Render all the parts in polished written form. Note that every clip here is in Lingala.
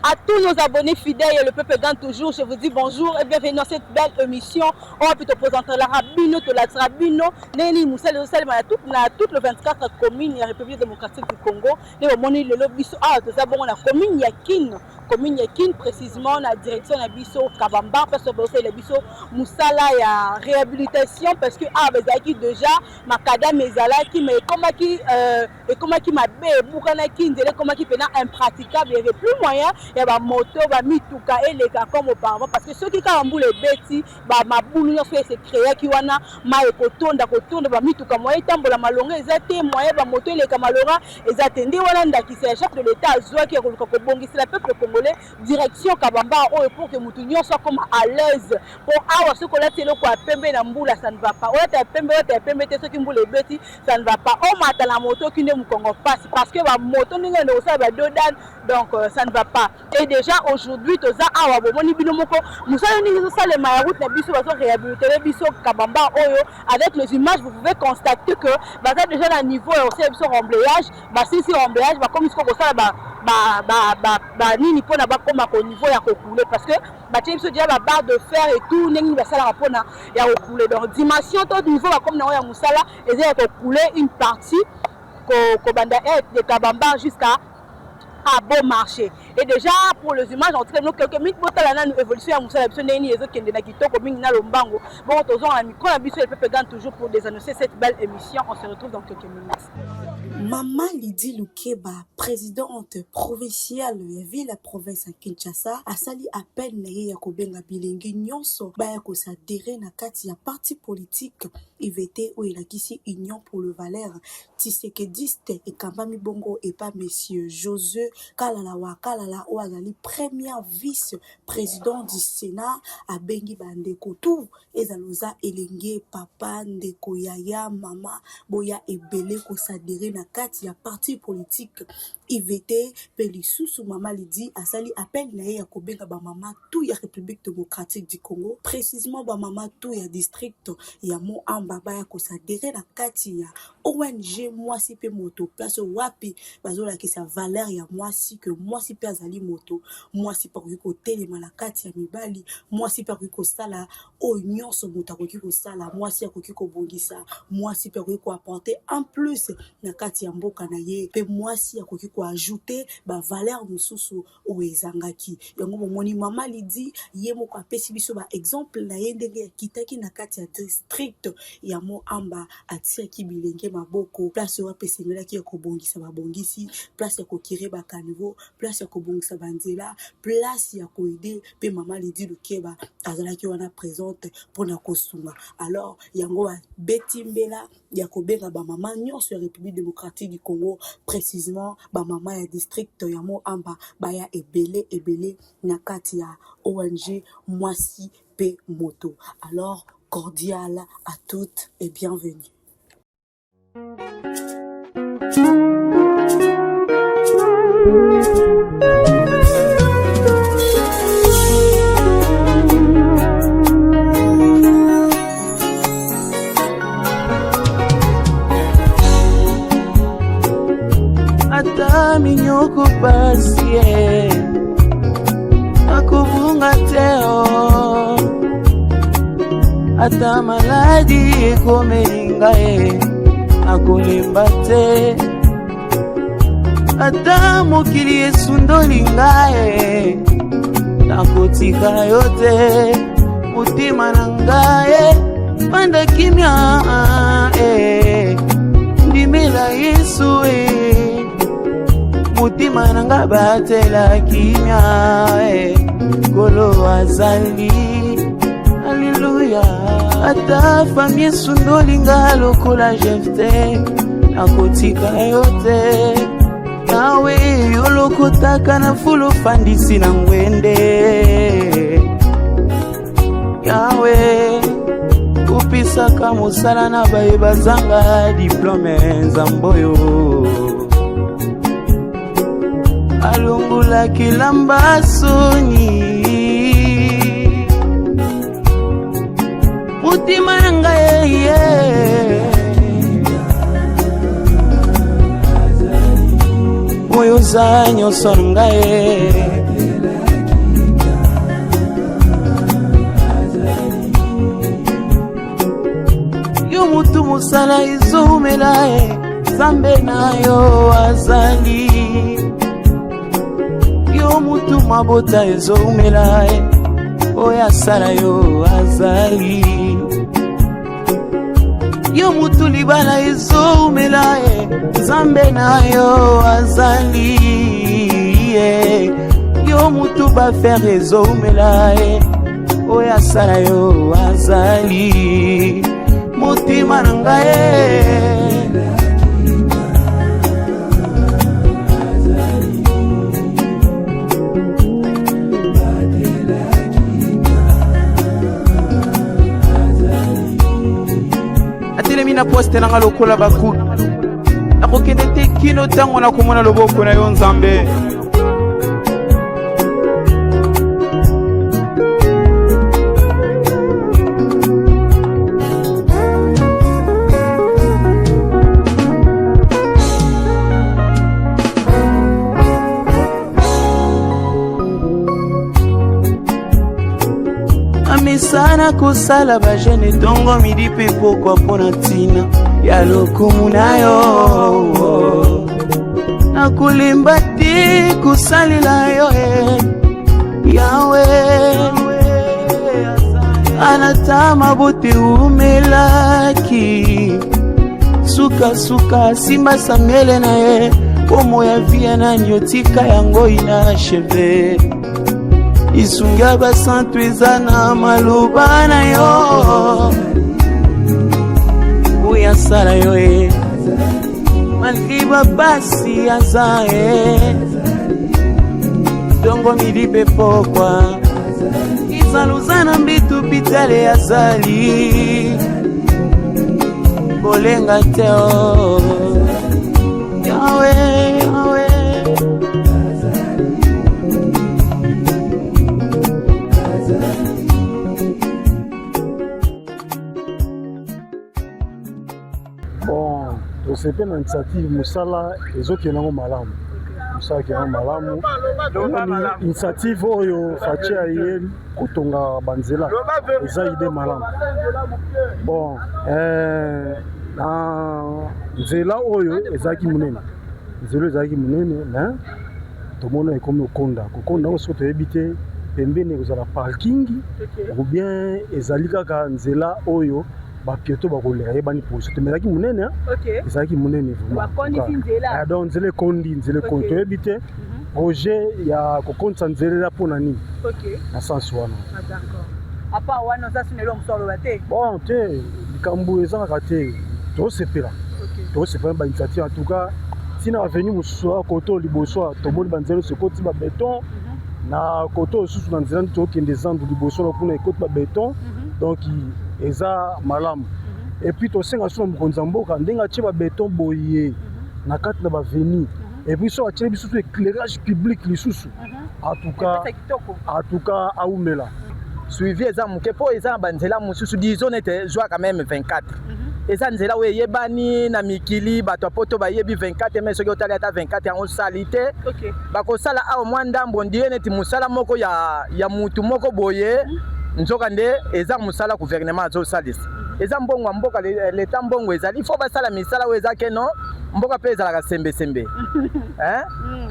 À tous nos abonnés fidèles et le peuple gagne toujours, je vous dis bonjour et bienvenue dans cette belle émission. On va plutôt présenter la Rabino, la Rabino, Neni Moussel, toute le 24 communes de la République démocratique du Congo. Et au moment où le lobby a la commune Yakin, précisément la direction de Bisso Kabamba, parce que c'est Bisso Moussala et la réhabilitation, parce que déjà, Makadam Ezalaki, mais comment qui m'a bé, Boukanaki, comment qui fait impraticable, il n'y avait plus moyen. Il y a des motos, des mituka et les cas comme auparavant. Parce que ceux qui ont les bêtis, ma boule, c'est créé qui wana, ma ekotonda, des mituka, moi, tambola malonga, ils étaient moyens, des motos, les camalora, ils attendaient, voilà, qui c'est le chef de l'État, Zoa qui est le c'est le peuple congolais, direction Kabamba, pour que Moutounion soit comme à l'aise. Pour avoir ce qu'on a fait, ça ne va pas. On a pembe, ceux qui ont les bêtis, ça ne va pas. On m'a la moto qui ne me passe parce que la moto n'est pas donc ça ne va pas. Et déjà aujourd'hui, nous avons avec les images, vous pouvez constater que déjà à niveau aussi remblayage, si remblayage, comme il faut que ça au niveau ya couler parce que déjà la barre de fer et tout n'est pas ça la couler. Donc dimension au niveau comme na ya musala et couler une partie de Kabamba jusqu'à bon marché. Et déjà pour les images, en train quelques minutes pour la évolution à Moussa Neni et qui est Kitoko Mingna Lombango. Bon, on a micro habitué le peuple gagne toujours pour désannoncer cette belle émission. On se retrouve dans quelques minutes. Maman Lydie Lukeba, présidente provinciale ya ville la province à Kinshasa, a sali appel neye ya kobenga bilingi nyonso baya ko s'adhérer na kati ya parti politique IVT ou elakisi Union pour le Valeur Tshisekediste et Kambami Bongo et pas monsieur Josué Kalala Wakalala ou azali premier vice-président du Sénat à Bengi Bandeko tout ezaloza elenge papa ndeko yaya mama boya ebele ko s'adhérer na kati ya parti politique IVT pe lisusu mama lidi asali appel na ye ya kobenga ba mama tout ya République démocratique du Congo, précisément ba mama tout ya district ya Moamba baya kosadere na kati ya ONG mwasi pe moto place wapi bazola ki sa valeur ya mwasi que mwasi pe azali moto, mwasi pa ko telema na kati ya mibali, mwasi pa ko sala o nyonso moto akoki ko sala, mwasi akoki ko bongisa, mwasi pe ko apporter en plus na kati ya mboka na ye, pe mwasi akoki ko ajouter ba valeur mususu o ezangaki. Yango bomoni mama lidi ye moko apesi biso ba exemple na ye ndenge ya kitaki na kati ya district ya Moamba atiaki bilenge maboko, place wapi sengelaki ya kobongisa babongisi, place ya kokire ba caniveau, place ya kobongisa banzela, place ya koide pe mama lidi lukeba azalaki wana présente pona kosunga. Alors yango beti mbela ya kobenga ba mama nyonso ya République démocratique du Congo, précisément ba mama ya district ya Moamba baya ebele na kati ya ONG mwasi pe moto. Alors cordial à toutes et bienvenue. Ata minyoko pasie akubunga teo, ata maladi ekomelinga akolemba te, ata mokili esundolinga nakotika yo te, mutima na ngai panda kimia ndimela Yesu mutima na ngai batela kimia kolo azali. Alléluia. Ata famille sundolinga lokola jefte nakotika yo te, nawe yolokotaka na fulu fandisi na ngwende, yawe upisaka mosala na baye bazanga diplome nzamboyo, alungula kilamba soni mutima na ngai moyo za nyonso na ngai yo mutu mosala ezomela Nzambe na yo azali, yo mutu mabota ezomela oyo asala yo azali, yo mutu libala ezomela Nzambe na yo azali, yo mutu bafere ezomela oyo asala yo azali, mutima na ngai na poste nanga lokola baku nakokende te kino tango na komona loboko na yo Nzambe. Sana kosala ba jeune tongo midi pe pokwa pona tina ya lokumu na yo, nakulimba te kusalila yo yawe, anatama bote umelaki suka suka simba samele na omo ya via na nyotika yango ina cheve, isunga basantu eza na maloba na yo oyo asala yo malgré basi aza dongo midi pe pokwa izaluza na mbitu pitale azali bolenga te yawe yawe tosepe na initiative mosala ezokende malamu mosala kende malamu initiative oyo faci aye kotonga banzela eza ide malamu bon na nzela oyo ezalaki monene mais tomona ekomi kokonda yango soki toyebi te pembeni kozala parking ou bien ezali kaka nzela oyo bapieto bakoleka yebani poso tomelaki monene ezalaki monene donc nzela ekondi toyebi te projet ya kokondisa nzela mpona nini na sens wana bon te likambo ezalaka te tosepela bainitiative en tout cas tina baveni mosusu ya koto liboso tomoni banzela sekoti babeton na koto osusu na nzela tokende zandu liboso na kuna ekoti babeton donc eza malamu et puis tosenga so na mokonzi ya mboka ndenge atie babeton boye na kati na baveni et puis so atie biso éclairage public lisusu en tout cas aumela suivi eza moke mpo eza na banzela mosusu disons nete joa quand même 24 eza nzela oyo eyebani na mikili bato apoto bayebi 24 mais soki otali ata 24 yango sali te bakosala awa mwa ndambo ndie neti mosala moko ya mutu moko boye nzoka nde eza mosala gouvernement azosalisa eza mbongo ya mboka leta mbongo ezali fo basala misala oyo eza keno mboka mpe ezalaka sembe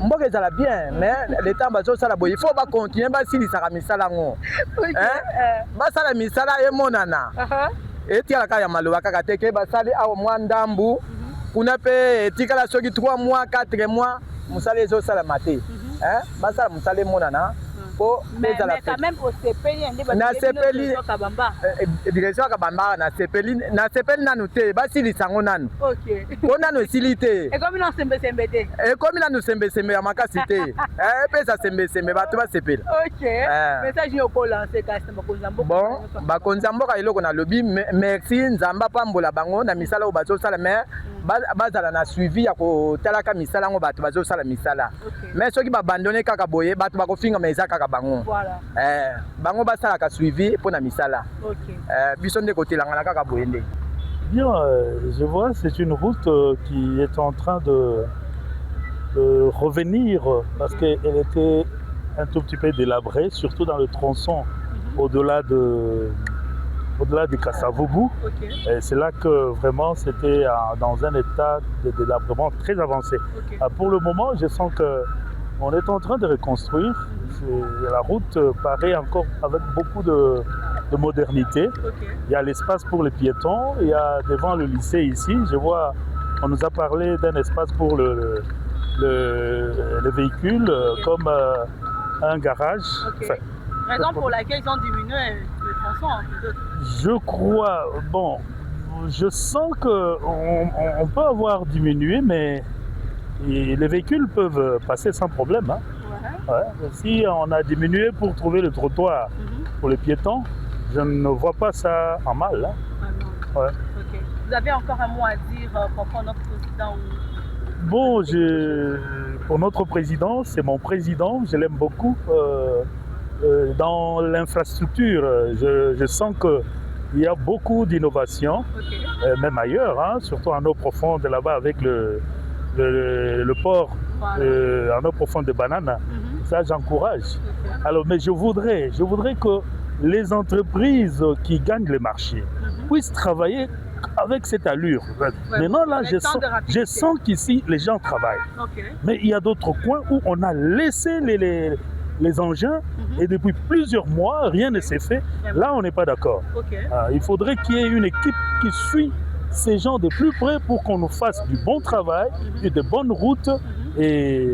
mboka ezala bien mais leta bazosala boye fo bakontinue basilisaka misala yango basala misala emonana etialaka ya maloba kaka te ke basali awa mwa ndambu kuna mpe etikala soki 3 mois 4 mois mosala ezosalama te basala mosala emonana po ezala direction ya kabamba nasepeli nanu te basilisa yango nanu po nanu esili te ekomi nanu sembesembe ya makasi te epesa sembesembe bato basepela bon bakonzi ya mboka eloko nalobi merci nzambe apambola bango na misala oyo bazosala mais bazala na suivi ya kotalaka misala yango bato bazosala misala mais soki babandone kaka boye bato bakofingama eza kaka bango bango basalaka suivi pour na misala biso nde kotelanga na kaka boye nde. Bien, je vois, c'est une route qui est en train de revenir parce qu'elle était un tout petit peu délabrée, surtout dans le tronçon au-delà de Kasavubu. C'est là que vraiment c'était dans un état de délabrement très avancé. Pour le moment, je sens qu'on est en train de reconstruire. La route paraît encore avec beaucoup de modernité. Il y a l'espace pour les piétons, il y a devant le lycée ici, je vois, on nous a parlé d'un espace pour les véhicules comme un garage. Raison pour laquelle ils ont diminué le tronçon. Je crois, bon, je sens qu'on peut avoir diminué, mais les véhicules peuvent passer sans problème. Si on a diminué pour trouver le trottoir pour les piétons, je ne vois pas ça en mal. Vous avez encore un mot à dire pour notre président Bon, pour notre président, c'est mon président, je l'aime beaucoup. Dans l'infrastructure, je sens qu'il y a beaucoup d'innovations, même ailleurs, surtout en eau profonde là-bas avec le port en eau profonde de Banana. Ça, j'encourage. Alors, mais je voudrais que les entreprises qui gagnent le marché puissent travailler avec cette allure. Maintenant, là, je sens qu'ici, les gens travaillent. Mais il y a d'autres coins où on a laissé les engins et depuis plusieurs mois, rien ne s'est fait. Là, on n'est pas d'accord. Il faudrait qu'il y ait une équipe qui suit ces gens de plus près pour qu'on nous fasse du bon travail et de bonnes routes. Et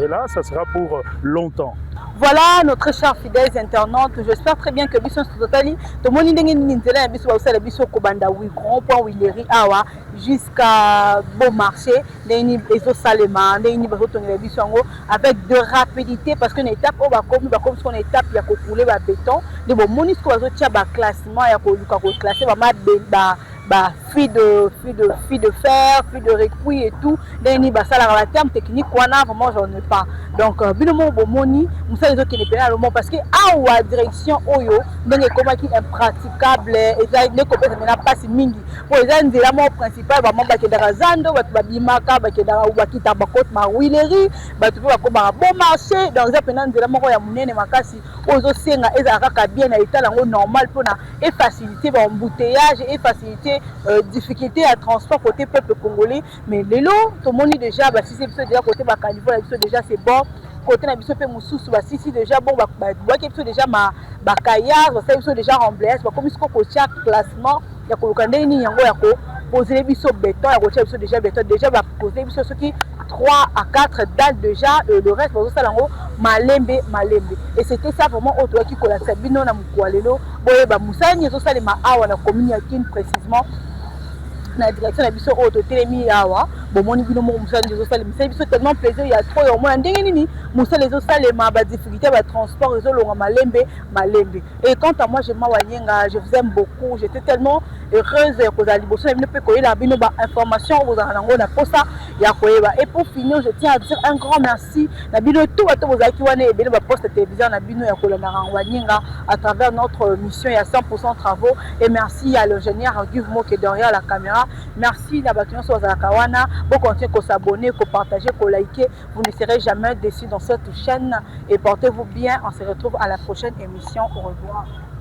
là, ça sera pour longtemps. Voilà notre chers fidèles internautes, j'espère très bien que Bisson Totali, tout le monde est nzela biso ba biso ko banda wi grand point Willery awa jusqu'à bon marché, ndeni ezo salema, ndeni ba tonga biso ngo avec de rapidité parce que une étape on va comme une étape ya ko couler ba béton, de bon monisco bazo tia ba classement ya ko luka ko classer ba fil de fer, fil de récuit et tout. Deni basala la terme technique vraiment j'en ai pas. Donc binomo bomoni, musa les autres qui ne payent le mot parce que awa direction oyo donc comment qui impraticable et ça ne peut pas passer mingi. Pour les gens la mot principal vraiment ba ke darazando ba babimaka ba ke dara ba kita bakot ma huilerie ba tu ba ko ba bon marché donc ça pendant de la moko ya munene makasi ozo senga ezaka ka bien na état lango normal pour na et faciliter embouteillage et faciliter difficulté à transport côté peuple congolais mais lelo tout le monde déjà bah si c'est déjà côté ba caniveau déjà c'est bon côté na biso pe mususu ba si déjà bon ba déjà ma kayak ba ça déjà remblage ba comme ce ko tia classement ya ko kande ni yango ya ko poser biso béton ya ko tia biso déjà béton déjà ba poser biso ce qui 3 à 4 dates déjà le reste ba ça lango malembe et c'était ça vraiment auto qui kola sabino na mukwalelo boye ba musani zo salema awa na commune ya Kin précisément la direction la biso auto telemi awa bomoni bino mo musani zo salema c'est biso tellement plaisir il y a trop au moins ndenge nini musali zo salema ba difficulté ba transport zo longa malembe et quant à moi je m'awanyenga je vous aime beaucoup j'étais tellement heureuse que za liboso na bino pe koyela bino ba information vous en nango na posa ya koyeba et pour finir je tiens à dire un grand merci na bino tout bato bozaki wana ebele ba poste télévision na bino ya kolana rangwanyenga à travers notre mission il y a 100% travaux et merci à l'ingénieur Guvmo qui est derrière la caméra merci na bato nyonso bazala kawana bon continuer ko s'abonner ko partager ko liker vous ne serez jamais déçus dans cette chaîne et portez-vous bien on se retrouve à la prochaine émission au revoir.